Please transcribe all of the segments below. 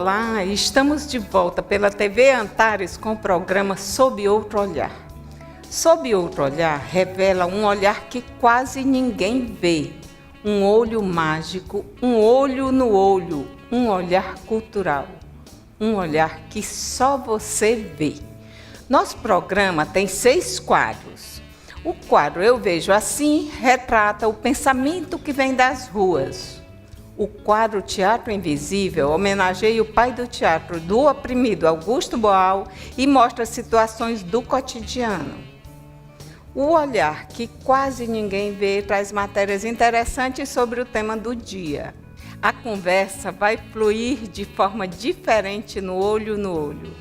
Olá, estamos de volta pela TV Antares com o programa Sob Outro Olhar. Sob Outro Olhar revela um olhar que quase ninguém vê, um olho mágico, um olho no olho, um olhar cultural, um olhar que só você vê. Nosso programa tem 6 quadros. O quadro Eu Vejo Assim retrata o pensamento que vem das ruas. O quadro Teatro Invisível homenageia o pai do teatro do oprimido Augusto Boal e mostra situações do cotidiano. O Olhar que quase ninguém vê traz matérias interessantes sobre o tema do dia. A conversa vai fluir de forma diferente no olho no olho.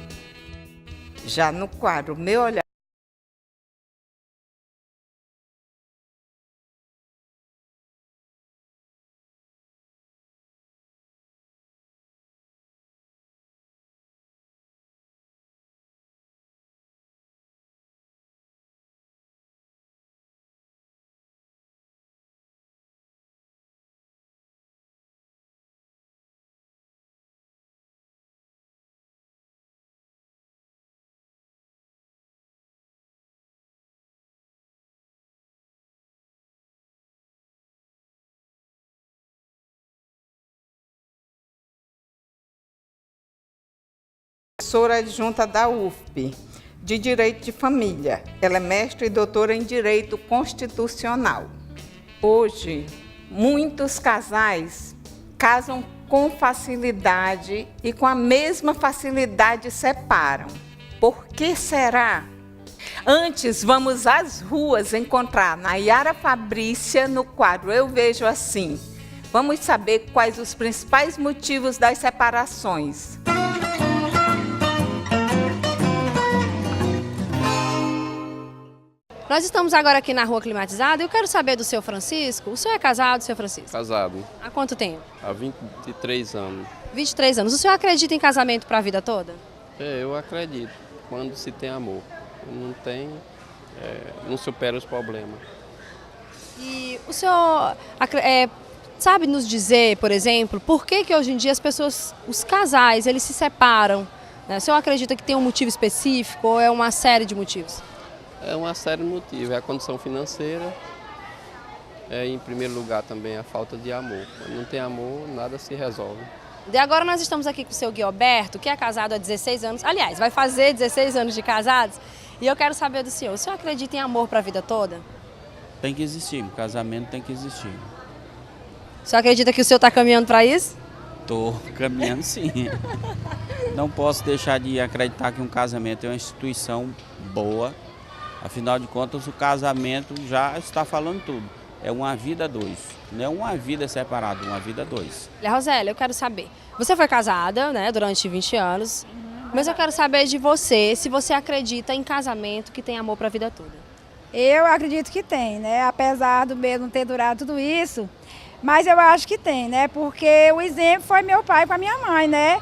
Já no quadro Meu Olhar professora adjunta da UFP, de Direito de Família. Ela é mestre e doutora em Direito Constitucional. Hoje, muitos casais casam com facilidade e com a mesma facilidade separam. Por que será? Antes, vamos às ruas encontrar Nayara Fabrícia no quadro Eu Vejo Assim. Vamos saber quais os principais motivos das separações. Nós estamos agora aqui na Rua Climatizada e eu quero saber do seu Francisco. O senhor é casado, seu Francisco? Casado, Há quanto tempo? há 23 anos. 23 anos. O senhor acredita em casamento para a vida toda? Eu acredito, quando se tem amor. Não tem, não supera os problemas. E o senhor sabe nos dizer, por exemplo, por que hoje em dia as pessoas, os casais, eles se separam? Né? O senhor acredita que tem um motivo específico ou é uma série de motivos? É uma série de motivos, é a condição financeira, em primeiro lugar também a falta de amor. Quando não tem amor, nada se resolve. E agora nós estamos aqui com o seu Guilherberto, que é casado há 16 anos, aliás, vai fazer 16 anos de casados, e eu quero saber do senhor, o senhor acredita em amor para a vida toda? Tem que existir, casamento tem que existir. O senhor acredita que o senhor está caminhando para isso? Estou caminhando sim. Não posso deixar de acreditar que um casamento é uma instituição boa. Afinal de contas, o casamento já está falando tudo. É uma vida a dois, não é uma vida separada, uma vida a dois. Rosélia, eu quero saber, você foi casada, né, durante 20 anos, mas eu quero saber de você, se você acredita em casamento que tem amor para a vida toda. Eu acredito que tem, né? Apesar do mesmo ter durado tudo isso, mas eu acho que tem, né? Porque o exemplo foi meu pai com a minha mãe, né?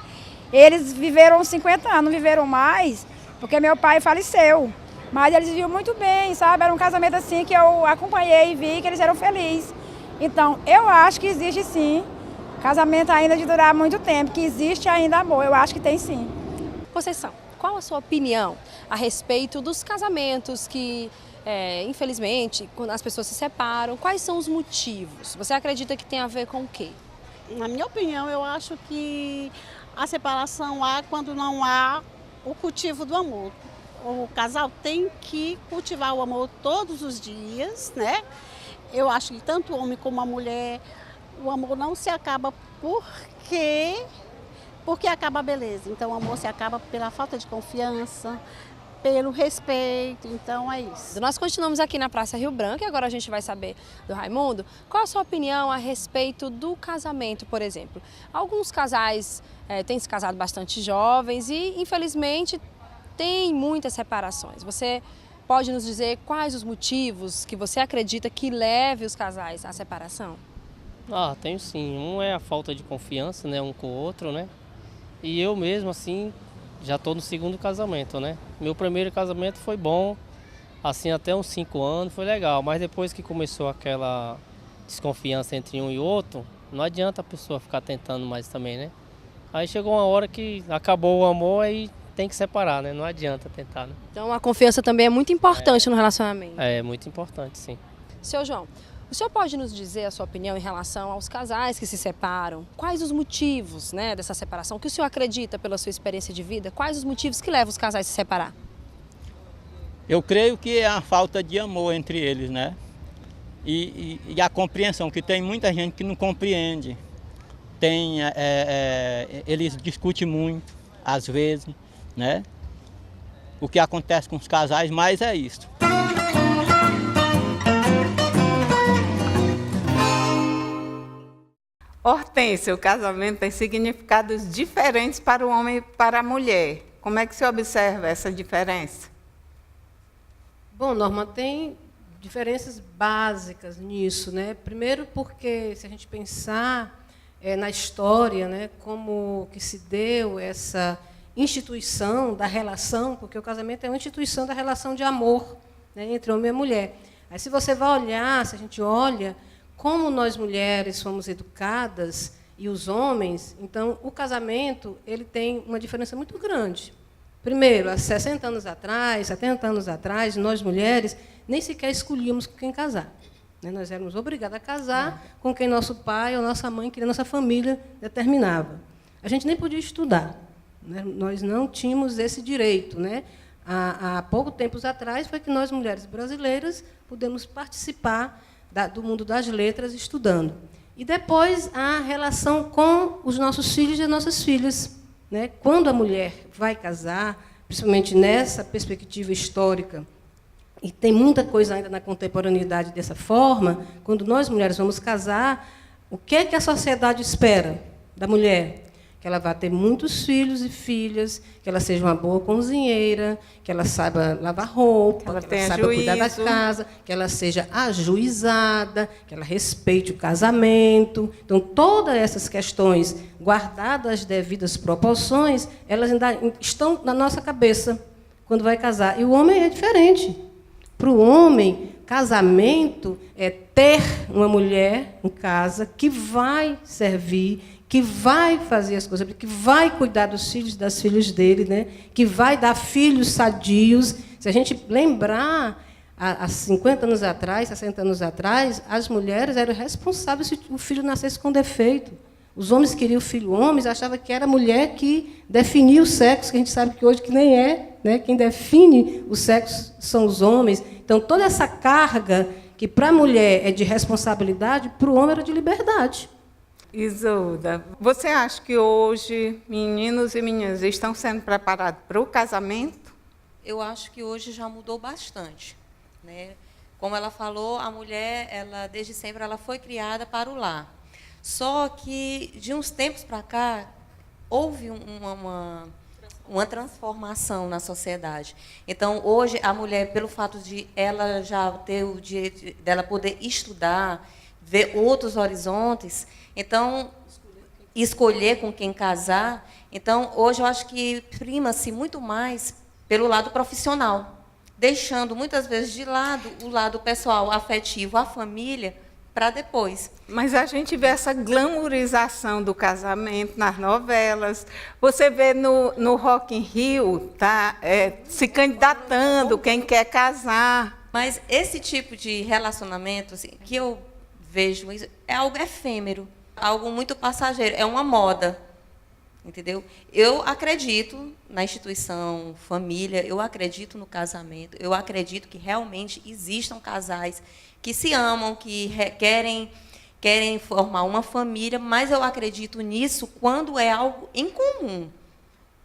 Eles viveram 50 anos, não viveram mais, porque meu pai faleceu. Mas eles viviam muito bem, sabe? Era um casamento assim que eu acompanhei e vi que eles eram felizes. Então, eu acho que existe sim, casamento ainda de durar muito tempo, que existe ainda amor, eu acho que tem sim. Conceição, qual a sua opinião a respeito dos casamentos que, infelizmente, quando as pessoas se separam, quais são os motivos? Você acredita que tem a ver com o quê? Na minha opinião, eu acho que a separação há quando não há o cultivo do amor. O casal tem que cultivar o amor todos os dias, né? Eu acho que tanto o homem como a mulher, o amor não se acaba porque acaba a beleza. Então o amor se acaba pela falta de confiança, pelo respeito, então é isso. Nós continuamos aqui na Praça Rio Branco e agora a gente vai saber do Raimundo. Qual a sua opinião a respeito do casamento, por exemplo? Alguns casais têm se casado bastante jovens e, infelizmente, tem muitas separações. Você pode nos dizer quais os motivos que você acredita que leve os casais à separação? Tenho sim. Um é a falta de confiança, né, um com o outro, né? E eu mesmo, assim, já estou no segundo casamento, né? Meu primeiro casamento foi bom, assim, até uns 5 anos, foi legal. Mas depois que começou aquela desconfiança entre um e outro, não adianta a pessoa ficar tentando mais também, né? Aí chegou uma hora que acabou o amor, aí tem que separar, né? Não adianta tentar, né? Então a confiança também é muito importante no relacionamento. É muito importante, sim. Seu João, o senhor pode nos dizer a sua opinião em relação aos casais que se separam? Quais os motivos, né, dessa separação? O que o senhor acredita pela sua experiência de vida? Quais os motivos que levam os casais a se separar? Eu creio que é a falta de amor entre eles, né? E a compreensão, que tem muita gente que não compreende. Eles discutem muito, às vezes, né? O que acontece com os casais, mas é isso. Hortência, o casamento tem significados diferentes para o homem e para a mulher. Como é que se observa essa diferença? Bom, Norma, tem diferenças básicas nisso, né? Primeiro porque, se a gente pensar na história, né, como que se deu essa instituição da relação, porque o casamento é uma instituição da relação de amor, né, entre homem e mulher. Aí, se você vai olhar, se a gente olha como nós mulheres fomos educadas e os homens, então o casamento ele tem uma diferença muito grande. Primeiro, há 60 anos atrás, 70 anos atrás, nós mulheres nem sequer escolhíamos com quem casar. Nós éramos obrigadas a casar com quem nosso pai ou nossa mãe, que nossa família determinava. A gente nem podia estudar, né? Nós não tínhamos esse direito, né? Há pouco tempo atrás foi que nós, mulheres brasileiras, pudemos participar do mundo das letras estudando. E depois a relação com os nossos filhos e as nossas filhas, né? Quando a mulher vai casar, principalmente nessa perspectiva histórica, e tem muita coisa ainda na contemporaneidade dessa forma, quando nós mulheres vamos casar, o que é que a sociedade espera da mulher? Que ela vá ter muitos filhos e filhas, que ela seja uma boa cozinheira, que ela saiba lavar roupa, que ela saiba cuidar da casa, que ela seja ajuizada, que ela respeite o casamento. Então, todas essas questões, guardadas as devidas proporções, elas ainda estão na nossa cabeça quando vai casar. E o homem é diferente. Para o homem, casamento é ter uma mulher em casa que vai servir, que vai fazer as coisas, que vai cuidar dos filhos e das filhas dele, né? Que vai dar filhos sadios. Se a gente lembrar, há 50 anos atrás, 60 anos atrás, as mulheres eram responsáveis se o filho nascesse com defeito. Os homens queriam o filho homem, achavam que era a mulher que definia o sexo, que a gente sabe que hoje que nem é, né? Quem define o sexo são os homens. Então, toda essa carga, que para a mulher é de responsabilidade, para o homem era de liberdade. Isolda, você acha que hoje meninos e meninas estão sendo preparados para o casamento? Eu acho que hoje já mudou bastante, né? Como ela falou, a mulher, desde sempre, ela foi criada para o lar. Só que, de uns tempos para cá, houve uma transformação na sociedade. Então, hoje, a mulher, pelo fato de ela já ter o direito dela poder estudar, ver outros horizontes, então, escolher com quem casar. Então, hoje, eu acho que prima-se muito mais pelo lado profissional, deixando, muitas vezes, de lado o lado pessoal, afetivo, a família, para depois. Mas a gente vê essa glamourização do casamento nas novelas. Você vê no Rock in Rio, tá, se candidatando quem quer casar. Mas esse tipo de relacionamento, assim, que eu vejo, é algo efêmero, algo muito passageiro, é uma moda, entendeu? Eu acredito na instituição família, eu acredito no casamento, eu acredito que realmente existam casais que se amam, que querem formar uma família, mas eu acredito nisso quando é algo em comum,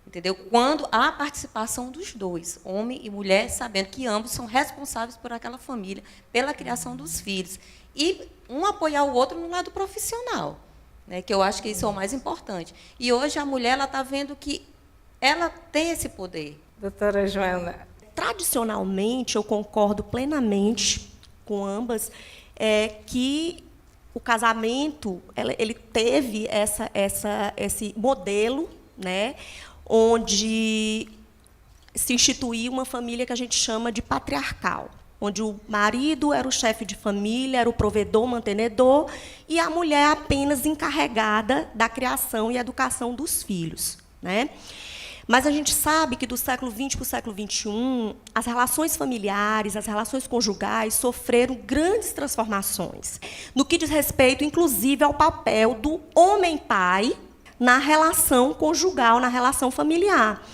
entendeu? Quando há a participação dos dois, homem e mulher, sabendo que ambos são responsáveis por aquela família, pela criação dos filhos, e um apoiar o outro no lado profissional, né, que eu acho que isso é o mais importante. E hoje a mulher está vendo que ela tem esse poder. Doutora Joana. Tradicionalmente, eu concordo plenamente com ambas, que o casamento ele teve esse modelo, né, onde se instituiu uma família que a gente chama de patriarcal. onde o marido era o chefe de família, era o provedor, mantenedor, e a mulher apenas encarregada da criação e educação dos filhos, né? Mas a gente sabe que do século XX para o século XXI, as relações familiares, as relações conjugais sofreram grandes transformações, no que diz respeito, inclusive, ao papel do homem-pai na relação conjugal, na relação familiar.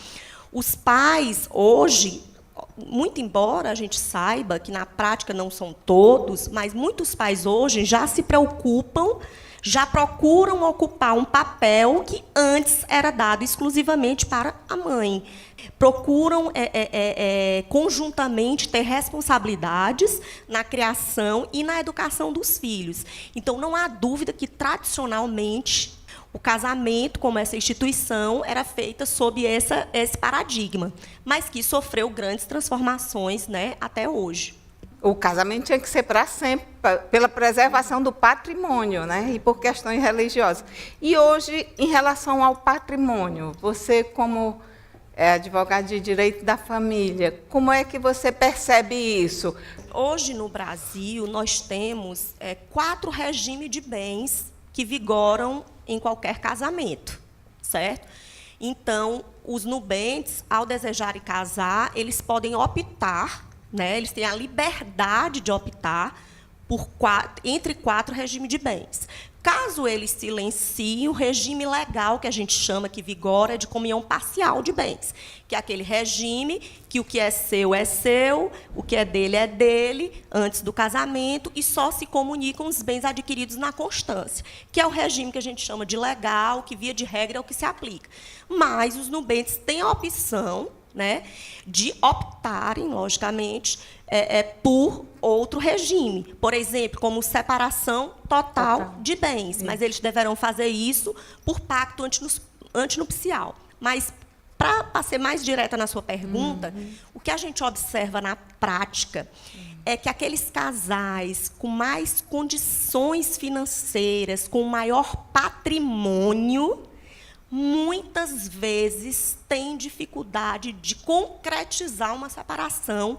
Os pais, hoje, muito embora a gente saiba que, na prática, não são todos, mas muitos pais hoje já se preocupam, já procuram ocupar um papel que antes era dado exclusivamente para a mãe. Procuram conjuntamente ter responsabilidades na criação e na educação dos filhos. Então, não há dúvida que, tradicionalmente, o casamento, como essa instituição, era feita sob esse paradigma, mas que sofreu grandes transformações, né, até hoje. O casamento tinha que ser para sempre, pela preservação do patrimônio, né? E por questões religiosas. E hoje, em relação ao patrimônio, você, como advogado de direito da família, como é que você percebe isso? Hoje, no Brasil, nós temos 4 regimes de bens que vigoram em qualquer casamento, certo? Então, os nubentes, ao desejarem casar, eles podem optar, né, eles têm a liberdade de optar entre 4 regimes de bens. Caso eles silenciem, o regime legal, que a gente chama, que vigora, é de comunhão parcial de bens, que é aquele regime que o que é seu, o que é dele, antes do casamento, e só se comunicam os bens adquiridos na constância, que é o regime que a gente chama de legal, que, via de regra, é o que se aplica. Mas os nubentes têm a opção, né, de optarem, logicamente, por outro regime. Por exemplo, como separação total de bens. Mas eles deverão fazer isso por pacto antinupcial. Mas, para ser mais direta na sua pergunta, o que a gente observa na prática é que aqueles casais com mais condições financeiras, com maior patrimônio, muitas vezes têm dificuldade de concretizar uma separação,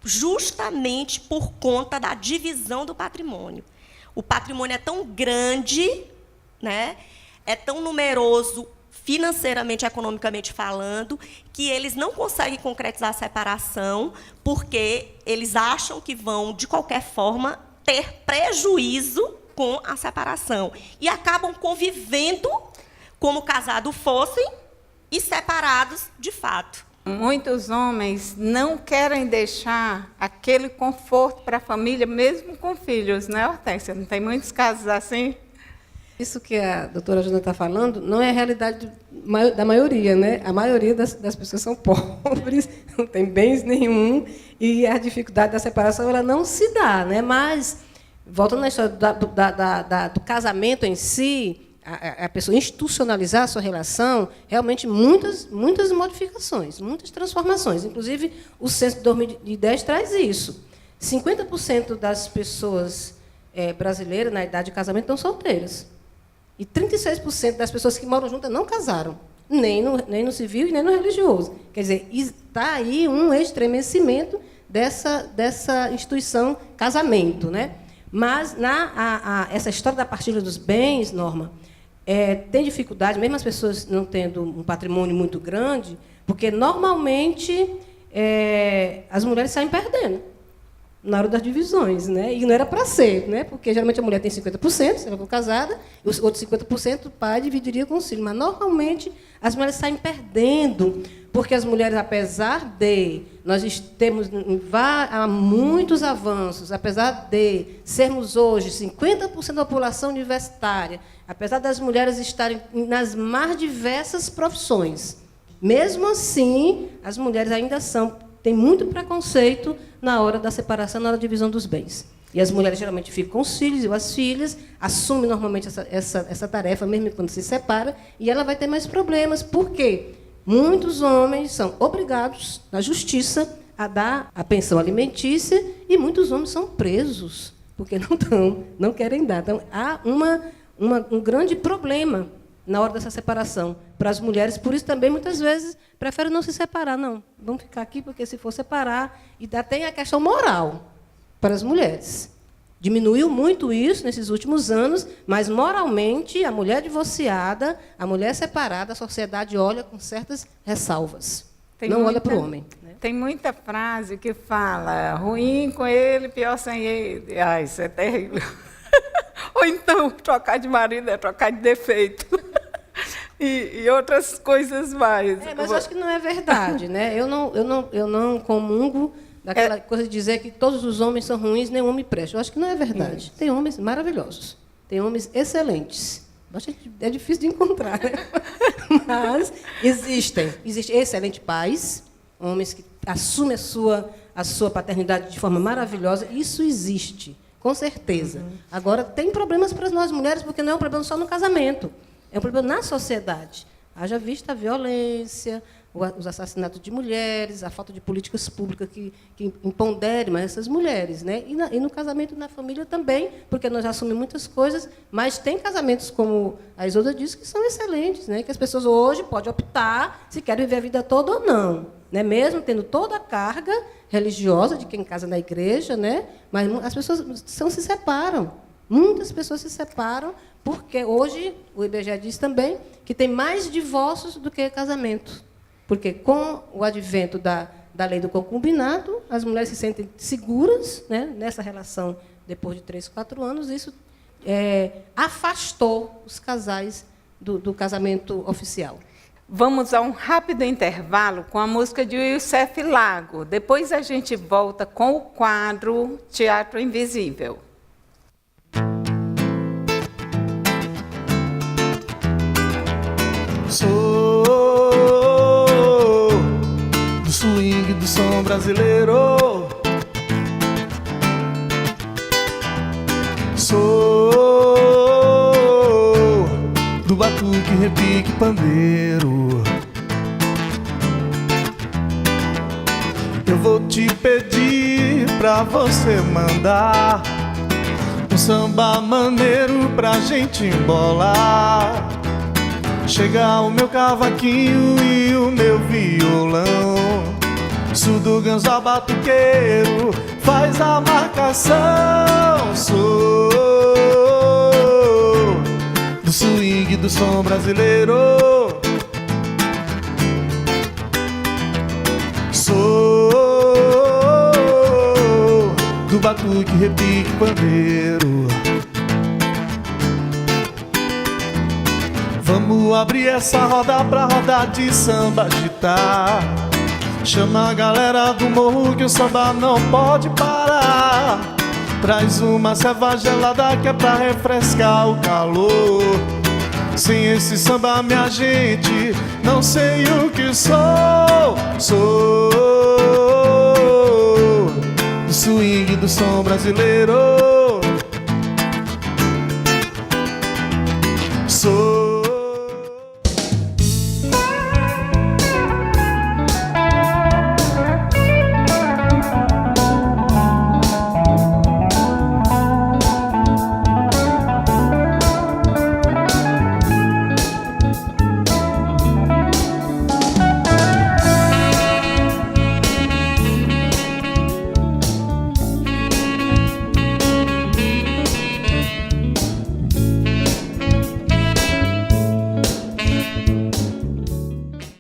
justamente por conta da divisão do patrimônio. O patrimônio é tão grande, né, é tão numeroso, financeiramente, economicamente falando, que eles não conseguem concretizar a separação, porque eles acham que vão, de qualquer forma, ter prejuízo com a separação. E acabam convivendo como casados fossem e separados de fato. Muitos homens não querem deixar aquele conforto para a família, mesmo com filhos, né, Hortência? Não tem muitos casos assim? Isso que a doutora Jana está falando não é a realidade da maioria, né? A maioria das pessoas são pobres, não tem bens nenhum, e a dificuldade da separação ela não se dá, né? Mas, voltando na história do casamento em si, a pessoa institucionalizar a sua relação, realmente muitas modificações, muitas transformações. Inclusive, o censo de 2010 traz isso. 50% das pessoas brasileiras, na idade de casamento, estão solteiras. E 36% das pessoas que moram juntas não casaram, nem no civil e nem no religioso. Quer dizer, está aí um estremecimento dessa instituição casamento, né? Mas essa história da partilha dos bens, Norma, tem dificuldade, mesmo as pessoas não tendo um patrimônio muito grande, porque, normalmente, as mulheres saem perdendo na hora das divisões, né? E não era para ser, né? Porque, geralmente, a mulher tem 50%, se ela for casada, e os outros 50% o pai dividiria com os filhos. Mas, normalmente, as mulheres saem perdendo, porque as mulheres, apesar de nós temos há muitos avanços, apesar de sermos hoje 50% da população universitária, apesar das mulheres estarem nas mais diversas profissões, mesmo assim, as mulheres ainda têm muito preconceito na hora da separação, na hora da divisão dos bens. E as mulheres geralmente ficam com os filhos, e as filhas assumem normalmente essa tarefa, mesmo quando se separa, e ela vai ter mais problemas. Por quê? Muitos homens são obrigados, na justiça, a dar a pensão alimentícia, e muitos homens são presos, porque não querem dar. Então, há um grande problema na hora dessa separação para as mulheres. Por isso também, muitas vezes, preferem não se separar. Não, vamos ficar aqui, porque se for separar... E ainda tem a questão moral para as mulheres. Diminuiu muito isso nesses últimos anos, mas, moralmente, a mulher divorciada, a mulher separada, a sociedade olha com certas ressalvas. Não olha para o homem. Tem muita frase que fala, ruim com ele, pior sem ele. Ai, isso é terrível. Ou então, trocar de marido é trocar de defeito. E outras coisas mais. Mas acho que não é verdade, né? Eu não comungo daquela coisa de dizer que todos os homens são ruins, nenhum homem presta. Eu acho que não é verdade. Tem homens maravilhosos, tem homens excelentes. É difícil de encontrar, né? Mas existem excelentes pais, homens que assumem a sua paternidade de forma maravilhosa. Isso existe, com certeza. Agora, tem problemas para nós mulheres, porque não é um problema só no casamento, é um problema na sociedade. Haja vista a violência, os assassinatos de mulheres, a falta de políticas públicas que empoderem mais essas mulheres, né? E no casamento, na família também, porque nós assumimos muitas coisas, mas tem casamentos, como a Isolda disse, que são excelentes, né? Que as pessoas hoje podem optar se querem viver a vida toda ou não, né? Mesmo tendo toda a carga religiosa de quem casa na igreja, né? Mas as pessoas se separam. Muitas pessoas se separam porque hoje, o IBGE diz também, que tem mais divórcios do que casamento. Porque, com o advento da lei do concubinato, as mulheres se sentem seguras, né, nessa relação depois de 3, 4 anos. Isso afastou os casais do casamento oficial. Vamos a um rápido intervalo com a música de Youssef Lago. Depois a gente volta com o quadro Teatro Invisível. Sou do swing do som brasileiro, sou do batuque, repique, pandeiro. Eu vou te pedir pra você mandar um samba maneiro pra gente embolar. Chega o meu cavaquinho e o meu violão, surdo ganso batuqueiro faz a marcação. Sou do swing do som brasileiro, sou do batuque, repique, pandeiro. Vamos abrir essa roda pra rodar de samba agitar. Chama a galera do morro que o samba não pode parar. Traz uma ceva gelada que é pra refrescar o calor. Sem esse samba, minha gente, não sei o que sou. Sou do swing do som brasileiro,